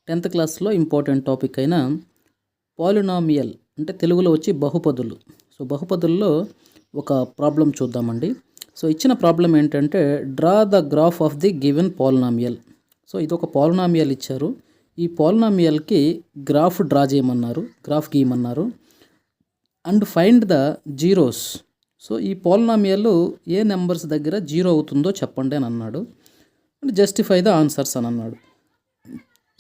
10th క్లాస్లో important topic అయిన polynomial అంటే తెలుగులో వచ్చి బహుపదులు. సో బహుపదుల్లో ఒక ప్రాబ్లం చూద్దామండి. సో ఇచ్చిన ప్రాబ్లం ఏంటంటే draw the graph of the given polynomial. So ఇది ఒక పాలినామియల్ ఇచ్చారు. ఈ పాలినామియల్కి గ్రాఫ్ డ్రా చేయమన్నారు, గ్రాఫ్ గీయమన్నారు. And find the zeros. So ఈ పాలినామియల్ ఏ నెంబర్స్ దగ్గర జీరో అవుతుందో చెప్పండి అని అన్నాడు. అండ్ జస్టిఫై ద ఆన్సర్స్ అని అన్నాడు.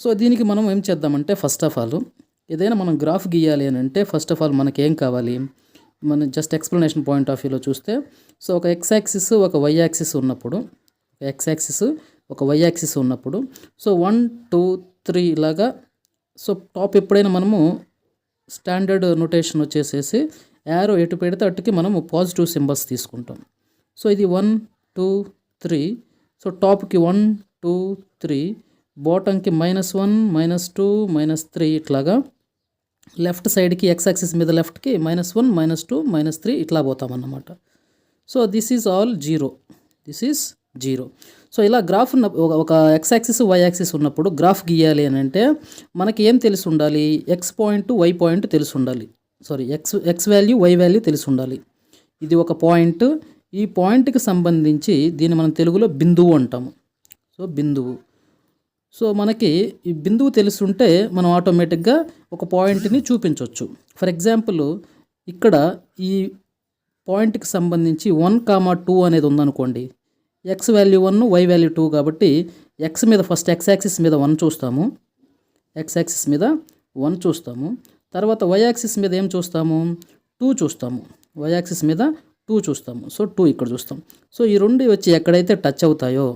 సో దీనికి మనం ఏం చేద్దామంటే ఫస్ట్ ఆఫ్ ఆల్ ఏదైనా మనం గ్రాఫ్ గీయాలి అని అంటే ఫస్ట్ ఆఫ్ ఆల్ మనకి ఏం కావాలి, మనం జస్ట్ ఎక్స్ప్లెనేషన్ పాయింట్ ఆఫ్ వ్యూలో చూస్తే సో ఒక ఎక్స్ యాక్సిస్ ఒక వై యాక్సిస్ ఉన్నప్పుడు, ఎక్స్ యాక్సిస్ ఒక వై యాక్సిస్ ఉన్నప్పుడు సో 1 2 3 ఇలాగా. సో టాప్ ఎప్పుడైనా మనము స్టాండర్డ్ నొటేషన్ వచ్చేసేసి యారో ఎటు పెడితే అటుకి మనము పాజిటివ్ సింబల్స్ తీసుకుంటాం. సో ఇది 1 2 3. సో టాప్కి 1 2 3, బాటంకి -1 -2 -3 ఇట్లాగా. లెఫ్ట్ సైడ్కి ఎక్స్ యాక్సిస్ మీద లెఫ్ట్కి -1 -2 -3 ఇట్లా పోతామన్నమాట. So this is all zero, this is zero. So ఇలా గ్రాఫ్ ఉన్న ఒక ఎక్స్ యాక్సిస్ వై యాక్సిస్ ఉన్నప్పుడు గ్రాఫ్ గీయాలి అని అంటే మనకి ఏం తెలిసి ఉండాలి, ఎక్స్ పాయింట్ వై పాయింట్ తెలిసి ఉండాలి. Sorry, x value y value తెలిసి ఉండాలి. ఇది ఒక పాయింట్. ఈ పాయింట్కి సంబంధించి దీన్ని మనం తెలుగులో బిందువు అంటాము. సో బిందువు. సో మనకి ఈ బిందువు తెలుసుంటే మనం ఆటోమేటిక్గా ఒక పాయింట్ని చూపించవచ్చు. ఫర్ ఎగ్జాంపుల్ ఇక్కడ ఈ పాయింట్కి సంబంధించి 1, 2 అనేది ఉందనుకోండి. ఎక్స్ వాల్యూ 1 వై వాల్యూ 2 కాబట్టి ఎక్స్ మీద ఫస్ట్ ఎక్స్ యాక్సిస్ మీద 1 చూస్తాము, ఎక్స్ యాక్సిస్ మీద 1 చూస్తాము. తర్వాత వై యాక్సిస్ మీద ఏం చూస్తాము, 2 చూస్తాము. వై యాక్సిస్ మీద 2 చూస్తాము. సో 2 ఇక్కడ చూస్తాం. సో ఈ రెండు వచ్చి ఎక్కడైతే టచ్ అవుతాయో,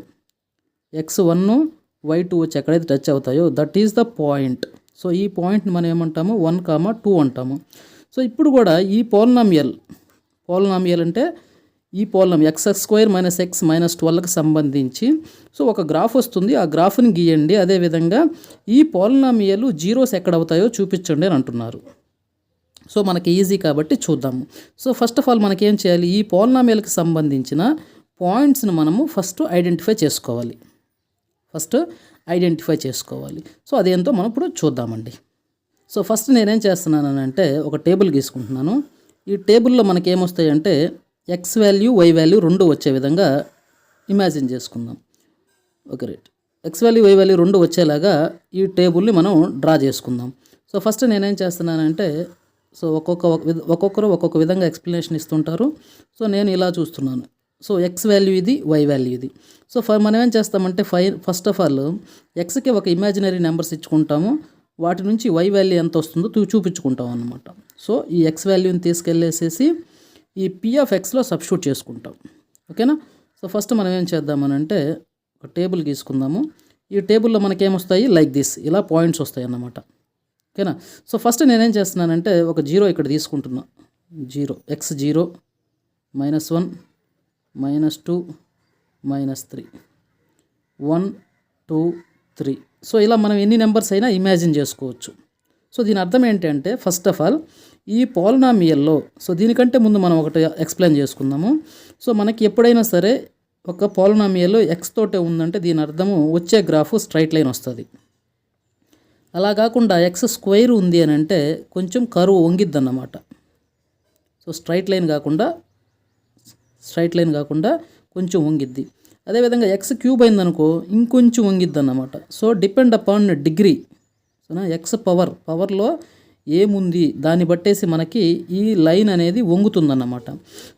x1 y2 వచ్చి ఎక్కడైతే టచ్ అవుతాయో that is the point. So ఈ పాయింట్ని మనం ఏమంటాము 1, 2 అంటాము. సో ఇప్పుడు కూడా ఈ పాలినామియల్ అంటే ఈ పాలినామియల్ x² - x - 12కి సంబంధించి సో ఒక గ్రాఫ్ వస్తుంది. ఆ గ్రాఫ్ని గీయండి. అదేవిధంగా ఈ పాలినామియల్ జీరోస్ ఎక్కడ అవుతాయో చూపించండి అని అంటున్నారు. సో మనకి ఈజీ కాబట్టి చూద్దాము. సో ఫస్ట్ ఆఫ్ ఆల్ మనకి ఏం చేయాలి, ఈ పాలినామియల్కి సంబంధించిన పాయింట్స్ని మనము ఫస్ట్ ఐడెంటిఫై చేసుకోవాలి. సో అదేంటో మనం ఇప్పుడు చూద్దామండి. సో ఫస్ట్ నేనేం చేస్తున్నానంటే ఒక టేబుల్ గీసుకుంటున్నాను. ఈ టేబుల్లో మనకి ఏమొస్తాయంటే ఎక్స్ వాల్యూ వై వాల్యూ రెండు వచ్చే విధంగా ఇమాజిన్ చేసుకుందాం. Okay right. X value y value రెండు వచ్చేలాగా ఈ టేబుల్ని మనం డ్రా చేసుకుందాం. సో ఫస్ట్ నేనేం చేస్తున్నానంటే సో ఒక్కొక్కరు ఒక్కొక్క విధంగా ఎక్స్ప్లెనేషన్ ఇస్తుంటారు. సో నేను ఇలా చూస్తున్నాను. సో ఎక్స్ వాల్యూ ఇది, వై వాల్యూ ఇది. సో మనం ఏం చేస్తామంటే ఫస్ట్ ఆఫ్ ఆల్ ఎక్స్కి ఒక ఇమాజినరీ నెంబర్స్ ఇచ్చుకుంటాము. వాటి నుంచి వై వాల్యూ ఎంత వస్తుందో చూపించుకుంటాం అన్నమాట. సో ఈ ఎక్స్ వాల్యూని తీసుకెళ్ళేసేసి ఈ p(x)లో సబ్స్టిట్యూట్ చేసుకుంటాం. ఓకేనా. సో ఫస్ట్ మనం ఏం చేద్దామనంటే ఒక టేబుల్ గీసుకుందాము. ఈ టేబుల్లో మనకేమొస్తాయి లైక్ దిస్, ఇలా పాయింట్స్ వస్తాయి అన్నమాట. ఓకేనా. సో ఫస్ట్ నేనేం చేస్తున్నానంటే ఒక జీరో ఇక్కడ తీసుకుంటున్నా. Zero x0 -1 -2 -3 1 2 3. సో ఇలా మనం ఎన్ని నెంబర్స్ అయినా ఇమాజిన్ చేసుకోవచ్చు. సో దీని అర్థం ఏంటంటే ఫస్ట్ ఆఫ్ ఆల్ ఈ పాలినామియల్లో సో దీనికంటే ముందు మనం ఒకటి ఎక్స్ప్లెయిన్ చేసుకుందాము. సో మనకి ఎప్పుడైనా సరే ఒక పాలినామియల్ ఎక్స్ తోటే ఉందంటే దీని అర్థము వచ్చే గ్రాఫ్ స్ట్రైట్ లైన్ వస్తుంది. అలా కాకుండా x² ఉంది అని అంటే కొంచెం కరువు వంగిద్ది అన్నమాట. సో స్ట్రైట్ లైన్ కాకుండా కొంచెం వంగిద్ది. అదేవిధంగా x³ అయిందనుకో ఇంకొంచెం వంగిద్ది అన్నమాట. So depend upon degree. So X పవర్లో ఏముంది దాన్ని బట్టేసి మనకి ఈ లైన్ అనేది వంగుతుందన్నమాట.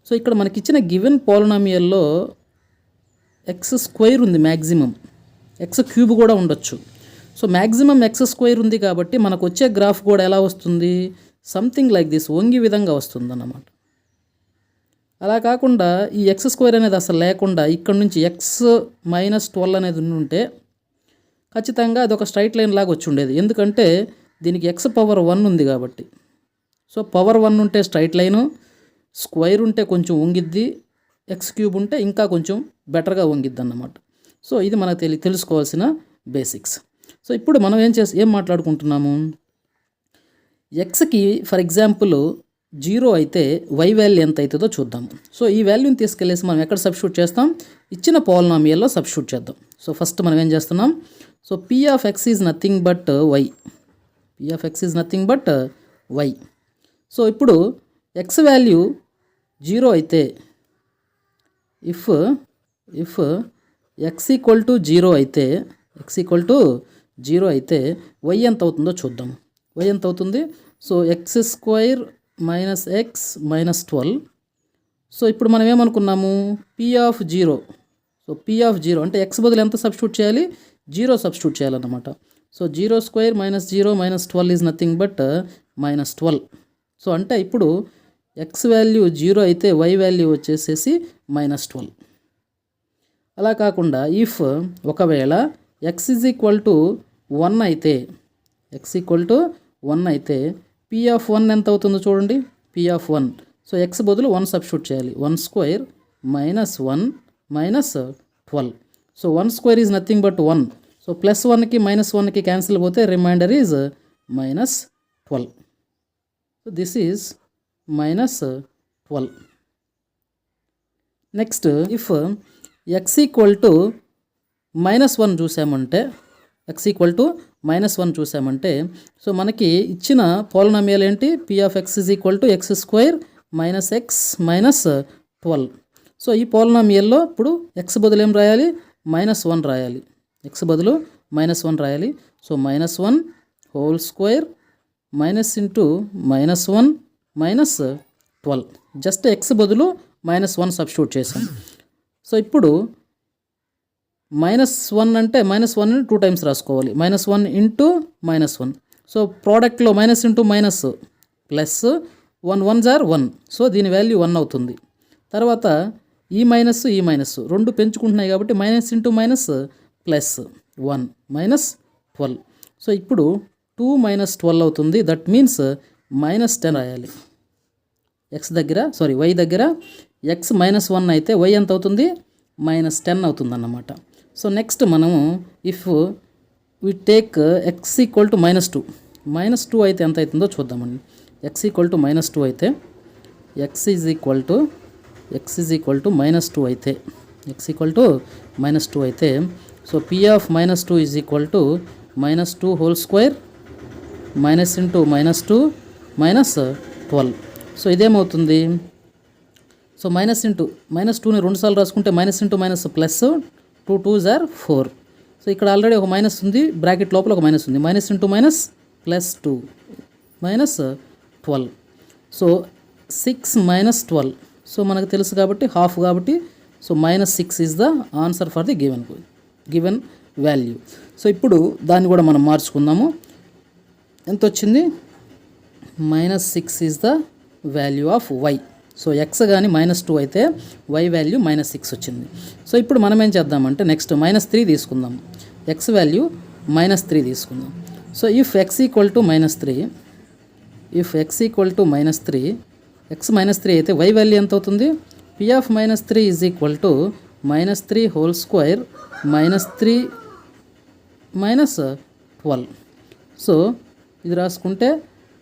సో ఇక్కడ మనకి ఇచ్చిన గివెన్ పాలినామియల్లో x² ఉంది మ్యాక్సిమం, x³ కూడా ఉండొచ్చు. సో మ్యాక్సిమం x² ఉంది కాబట్టి మనకు వచ్చే గ్రాఫ్ కూడా ఎలా వస్తుంది, సంథింగ్ లైక్ దిస్, వంగి విధంగా వస్తుంది అన్నమాట. అలా కాకుండా ఈ x² అనేది అసలు లేకుండా ఇక్కడ నుంచి x - 12 అనేది ఉంటే ఖచ్చితంగా అది ఒక స్ట్రైట్ లైన్ లాగా వచ్చి ఉండేది. ఎందుకంటే దీనికి x⁻1 ఉంది కాబట్టి. సో పవర్ 1 ఉంటే స్ట్రైట్ లైను, స్క్వేర్ ఉంటే కొంచెం వంగిద్ది, x³ ఉంటే ఇంకా కొంచెం బెటర్గా వంగిద్ది అన్నమాట. సో ఇది మనకు తెలుసుకోవాల్సిన బేసిక్స్. సో ఇప్పుడు మనం ఏం మాట్లాడుకుంటున్నాము, ఎక్స్కి ఫర్ ఎగ్జాంపుల్ 0 అయితే వై వాల్యూ ఎంత అవుతుందో చూద్దాం. సో ఈ వాల్యూని తీసుకెళ్ళేసి మనం ఎక్కడ సబ్స్టిట్యూట్ చేస్తాం, ఇచ్చిన పాలినామియల్లో సబ్స్టిట్యూట్ చేద్దాం. సో ఫస్ట్ మనం ఏం చేస్తున్నాం, so P of x is nothing but y. P of x is nothing but y. So ఇప్పుడు ఎక్స్ వాల్యూ 0 అయితే, ఇఫ్ ఎక్స్ ఈక్వల్ టు 0 అయితే, ఎక్స్ ఈక్వల్ టు 0 అయితే వై ఎంత అవుతుందో చూద్దాం. వై ఎంత అవుతుంది? So x square minus x minus 12. So ఇప్పుడు మనం ఏమనుకున్నాము? P of 0. So P of 0 అంటే ఎక్స్ బదులు ఎంత సబ్స్టిట్యూట్ చేయాలి? 0 సబ్స్టిట్యూట్ చేయాలన్నమాట. So 0 square minus 0 minus 12 is nothing but minus 12. So అంటే ఇప్పుడు ఎక్స్ వాల్యూ 0 అయితే వై వాల్యూ వచ్చేసేసి మైనస్ 12. అలా కాకుండా ఇఫ్ ఒకవేళ ఎక్స్ ఈజ్ ఈక్వల్ టు 1 అయితే, ఎక్స్ ఈక్వల్ టు 1 అయితే పీ ఆఫ్ 1 ఎంత అవుతుందో చూడండి. P of 1. సో ఎక్స్ బదులు 1 సబ్స్టిట్యూట్ చేయాలి. 1 square minus 1 minus 12. So 1 square is nothing but 1. So plus 1కి మైనస్ 1కి క్యాన్సిల్ పోతే remainder is minus 12. So this is minus 12. Next if x equal to minus 1 చూసామంటే, X equal to minus 1 చూసామంటే, so మనకి ఇచ్చిన polynomial ఏంటి? P of x is equal to X square minus x minus 12. So ఈ పోలినామియల్లో ఇప్పుడు X బదులు ఏం రాయాలి? మైనస్ 1 రాయాలి. ఎక్స్ బదులు మైనస్ 1 రాయాలి. So minus 1 whole square minus into minus 1 minus 12. Just x బదులు మైనస్ 1 సబ్స్టిట్యూట్ చేసాం. సో ఇప్పుడు మైనస్ 1 అంటే మైనస్ 1ని 2 టైమ్స్ రాసుకోవాలి. మైనస్ 1 ఇంటూ మైనస్ 1. సో ప్రోడక్ట్లో మైనస్ ఇంటూ మైనస్ ప్లస్ 1 1 జార్ 1. సో దీని వాల్యూ 1 అవుతుంది. తర్వాత ఈ మైనస్ రెండు పెంచుకుంటున్నాయి కాబట్టి minus into minus plus 1 minus 12. So ఇప్పుడు 2 మైనస్ 12 అవుతుంది. దట్ మీన్స్ మైనస్ 10 రాయాలి. ఎక్స్ దగ్గర వై దగ్గర ఎక్స్ మైనస్ 1 అయితే వై ఎంత అవుతుంది? మైనస్ 10 అవుతుంది అన్నమాట. సో నెక్స్ట్ మనము if we take x equal to minus 2 అయితే ఎంత అవుతుందో చూద్దామండి. ఎక్స్ ఈక్వల్ టు మైనస్ 2 అయితే, x is equal to minus 2 అయితే, ఎక్స్ ఈక్వల్ టు మైనస్ 2 అయితే, so P of minus 2 is equal to minus 2 whole square minus into minus 2 minus 12. So ఇదేమవుతుంది? So minus 2ని 2 సార్లు రాసుకుంటే మైనస్ ఇంటూ మైనస్ ప్లస్ 2 2 జార్ 4. So ఇక్కడ already ఒక minus ఉంది, బ్రాకెట్ లోపల ఒక మైనస్ ఉంది. Minus into minus plus 2 minus 12. So 6 minus 12. So మనకు తెలుసు కాబట్టి హాఫ్ కాబట్టి, so minus 6 is the answer for the given value. So ఇప్పుడు దాన్ని కూడా మనం మార్చుకుందాము. ఎంత వచ్చింది? Minus 6 is the value of y. So x కానీ మైనస్ 2 అయితే వై వాల్యూ మైనస్ 6 వచ్చింది. సో ఇప్పుడు మనం ఏం చేద్దామంటే నెక్స్ట్ మైనస్ 3 తీసుకుందాం. ఎక్స్ వాల్యూ మైనస్ 3 తీసుకుందాం. So if x equal to minus 3, x minus 3 అయితే వై వాల్యూ ఎంత అవుతుంది? P of minus 3 is equal to minus 3 whole square minus 3 minus 12. So ఇది రాసుకుంటే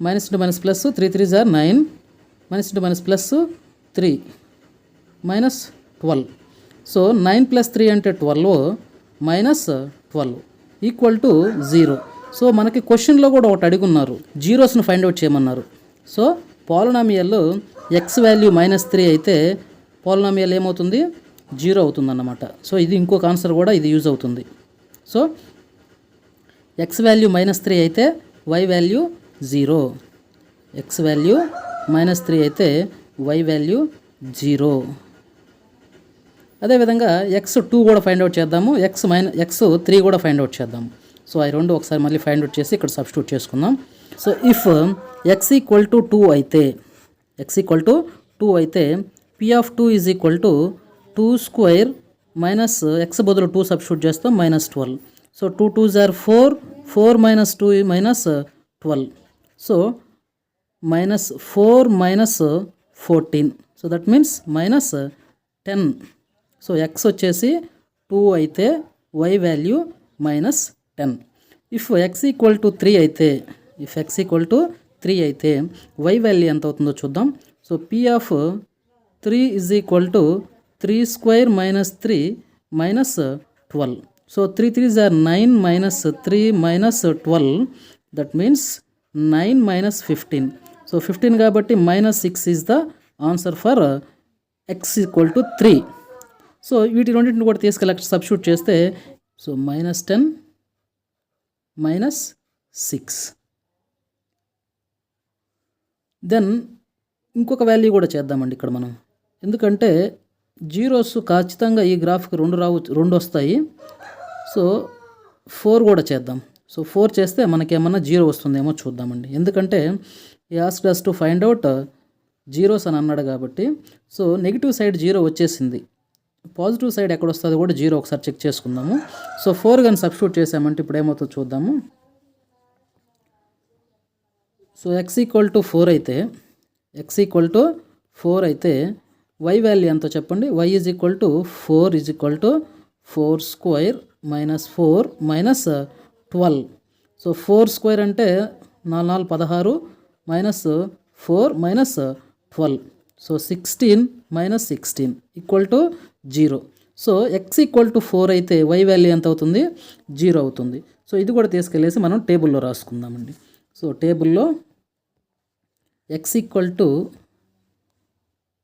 మైనస్ ఇంటూ మైనస్ ప్లస్ 3 3 జార్ 9 minus into minus plus 3 minus 12. So 9 plus 3 అంటే 12 minus 12 equal to 0. So మనకి క్వశ్చన్లో కూడా ఒకటి అడుగున్నారు, జీరోస్ను ఫైండ్ అవుట్ చేయమన్నారు. సో పోలినామియల్లో ఎక్స్ వాల్యూ మైనస్ 3 అయితే పోలినామియల్ ఏమవుతుంది? 0 అవుతుంది అన్నమాట. సో ఇది ఇంకొక ఆన్సర్ కూడా ఇది యూజ్ అవుతుంది. సో ఎక్స్ వాల్యూ మైనస్ 3 అయితే y value 0. X value minus 3 అయితే వై వాల్యూ 0. అదేవిధంగా ఎక్స్ 2 కూడా ఫైండ్ అవుట్ చేద్దాము, ఎక్స్ 3 కూడా ఫైండ్ అవుట్ చేద్దాము. సో అవి రెండు ఒకసారి మళ్ళీ ఫైండ్ అవుట్ చేసి ఇక్కడ సబ్స్టిట్యూట్ చేసుకుందాం. So if x equal to 2 అయితే p of 2 is equal to 2 square minus x బదులు 2 సబ్స్టిట్యూట్ చేస్తాం మైనస్ 12. సో 2 2 జార్ 4 minus 2 minus 12. So minus 4 minus 14. So that means minus 10. So x వచ్చేసి 2 అయితే y value minus 10. If x equal to 3 అయితే y value ఎంత అవుతుందో చూద్దాం. So P of 3 is equal to 3 square minus 3 minus 12. So 3 3s are 9 minus 3 minus 12, that means 9 minus 15. So 15 కాబట్టి -6 is the answer for x equal to 3. So వీటి రెండింటిని కూడా తీసుకెళ్ళి substitute చేస్తే సో -10 -6. దెన్ ఇంకొక వాల్యూ కూడా చేద్దామండి ఇక్కడ మనం, ఎందుకంటే జీరోస్ ఖచ్చితంగా ఈ గ్రాఫ్కి 2 వస్తాయి. సో 4 కూడా చేద్దాం. సో 4 చేస్తే మనకేమన్నా 0 వస్తుందేమో చూద్దామండి, ఎందుకంటే ఈ asked us to find out zeros అని అన్నాడు కాబట్టి. సో నెగిటివ్ సైడ్ 0 వచ్చేసింది, పాజిటివ్ సైడ్ ఎక్కడ వస్తుంది కూడా 0 ఒకసారి చెక్ చేసుకుందాము. సో 4 కానీ సబ్స్టిట్యూట్ చేసామంటే ఇప్పుడు ఏమవుతుందో చూద్దాము. సో x ఈక్వల్ టు 4 అయితే y వాల్యూ ఎంతో చెప్పండి. y is equal to 4 is equal to 4 square -4 -12. So 4 square అంటే 4 16 -4 -12. So 16 -16 equal to 0. So x equal to 4 అయితే y వాల్యూ ఎంత అవుతుంది? 0 అవుతుంది. సో ఇది కూడా తీసుకెళ్ళేసి మనం టేబుల్లో రాసుకుందామండి. సో టేబుల్లో x ఈక్వల్ టు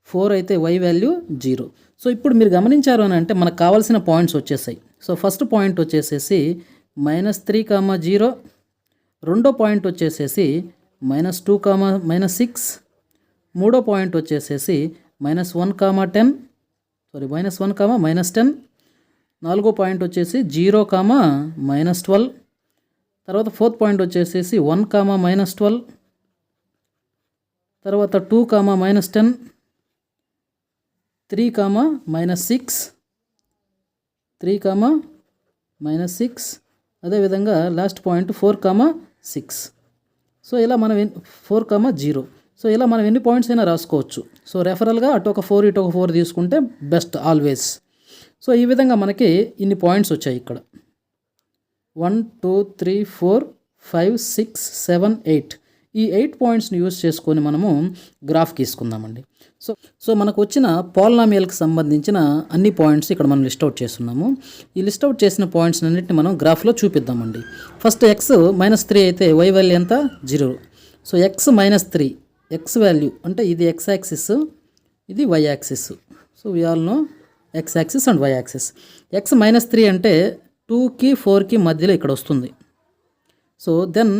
4 అయితే y వాల్యూ 0. సో ఇప్పుడు మీరు గమనించారు అని అంటే మనకు కావాల్సిన పాయింట్స్ వచ్చేసాయి. సో ఫస్ట్ పాయింట్ వచ్చేసేసి -3, 0. రెండో పాయింట్ వచ్చేసేసి -2, -6. మూడో పాయింట్ వచ్చేసేసి -1, -10. -1, -10. నాలుగో పాయింట్ వచ్చేసి 0, -12. తర్వాత ఫోర్త్ పాయింట్ వచ్చేసేసి 1, -12. తర్వాత 2, -10. 3, -6. 3, -6. అదేవిధంగా లాస్ట్ పాయింట్ 4, 6. సో ఇలా మనం 4, 0. సో ఇలా మనం ఎన్ని పాయింట్స్ అయినా రాసుకోవచ్చు. సో రెఫరల్గా అటు ఒక 4 ఇటు ఒక 4 తీసుకుంటే బెస్ట్ ఆల్వేస్. సో ఈ విధంగా మనకి ఇన్ని పాయింట్స్ వచ్చాయి ఇక్కడ. 1 2 3 4 5 6 7 8. ఈ 8 పాయింట్స్ని యూజ్ చేసుకొని మనము గ్రాఫ్ గీసుకుందామండి. సో మనకు వచ్చిన పాలినామియల్కి సంబంధించిన అన్ని పాయింట్స్ ఇక్కడ మనం లిస్ట్ అవుట్ చేస్తున్నాము. ఈ లిస్ట్ అవుట్ చేసిన పాయింట్స్ అన్నింటిని మనం గ్రాఫ్లో చూపిద్దామండి. ఫస్ట్ x -3 అయితే y వాల్యూ ఎంత? 0. సో x -3, x వాల్యూ అంటే ఇది x యాక్సిస్, ఇది y axis. So we all know x axis and y axis. x -3 అంటే 2కి 4కి మధ్యలో ఇక్కడ వస్తుంది. సో దెన్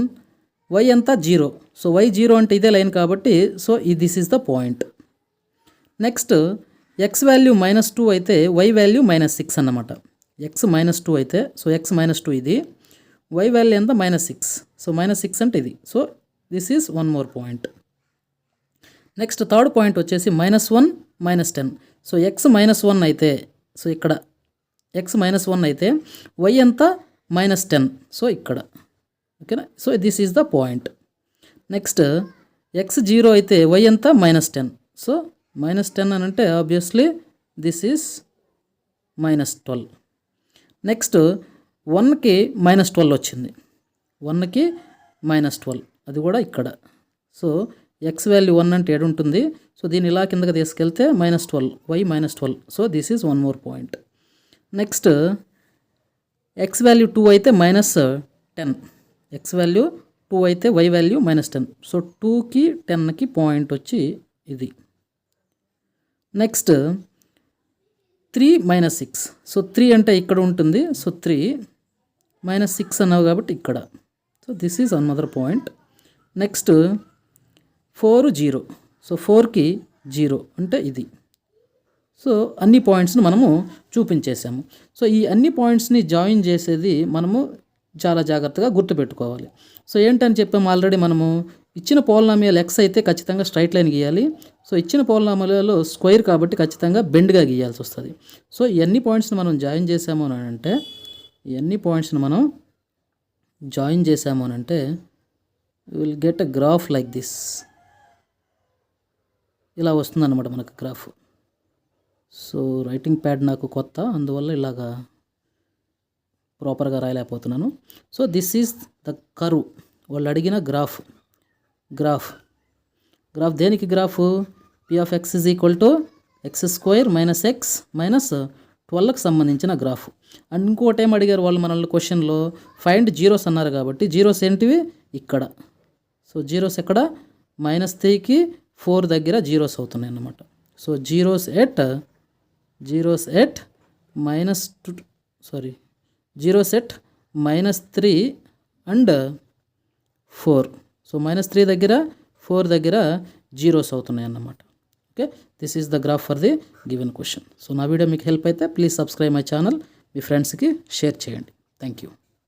y ఎంత? 0. సో y 0 అంటే ఇదే లైన్ కాబట్టి so this is the point. Next x value -2 అయితే y వాల్యూ -6 అన్నమాట. x -2 అయితే సో x -2 ఇది, y వాల్యూ ఎంత? -6. సో -6 అంటే ఇది. So this is one more point. Next third point వచ్చేసి -1 -10. సో x -1 అయితే సో ఇక్కడ x -1 అయితే y ఎంత? -10. సో ఇక్కడ ఓకేనా. So this is the point. Next x 0 అయితే y ఎంత? -10. సో -10 అని అంటే ఆబ్వియస్లీ దిస్ ఈజ్ -12. నెక్స్ట్ 1కి -12 వచ్చింది, 1కి -12 అది కూడా ఇక్కడ. సో x వాల్యూ 1 అంటే ఏడు ఉంటుంది. సో దీన్ని ఇలా కిందకి తీసుకెళ్తే -12, y -12. So this is one more point. Next x value 2 అయితే -10. x వాల్యూ 2 అయితే y వాల్యూ -10. సో 2కి 10కి పాయింట్ వచ్చి ఇది. నెక్స్ట్ 3 -6. సో 3 అంటే ఇక్కడ ఉంటుంది. సో 3 -6 అన్నావు కాబట్టి ఇక్కడ. So this is another point. Next 4 0. So 4కి 0 అంటే ఇది. సో అన్ని పాయింట్స్ని మనము చూపించేసాము. సో ఈ అన్ని పాయింట్స్ని జాయిన్ చేసేది మనము చాలా జాగ్రత్తగా గుర్తుపెట్టుకోవాలి. సో ఏంటని చెప్పాము ఆల్రెడీ, మనము ఇచ్చిన పోలినామియల్ x అయితే ఖచ్చితంగా స్ట్రైట్ లైన్ గీయాలి. సో ఇచ్చిన పోలినామియల్లో స్క్వేర్ కాబట్టి ఖచ్చితంగా బెండ్గా గీయాల్సి వస్తుంది. సో ఈ అన్ని పాయింట్స్ని మనం జాయిన్ చేసాము అని అంటే will get a graph like this. ఇలా వస్తుందన్నమాట మనకు గ్రాఫ్. సో రైటింగ్ ప్యాడ్ నాకు కొత్త, అందువల్ల ఇలాగా ప్రాపర్గా రాయలేకపోతున్నాను. So this is the curve. వాళ్ళు అడిగిన గ్రాఫ్ దేనికి గ్రాఫ్? p(x) = x² - x - 12కి సంబంధించిన గ్రాఫ్. అండ్ ఇంకోటి ఏం అడిగారు వాళ్ళు మనల్ని క్వశ్చన్లో, ఫైండ్ జీరోస్ అన్నారు కాబట్టి జీరోస్ ఏంటివి ఇక్కడ. సో జీరోస్ ఎక్కడ, -3కి 4 దగ్గర జీరోస్ అవుతున్నాయి అన్నమాట. So zeros at -3 and 4. So -3 దగ్గర 4 దగ్గర జీరోస్ అవుతున్నాయి అన్నమాట. Okay, this is the graph for the given question. So నా వీడియో మీకు హెల్ప్ అయితే ప్లీజ్ సబ్స్క్రైబ్ మై ఛానల్, మీ ఫ్రెండ్స్కి షేర్ చేయండి. Thank you.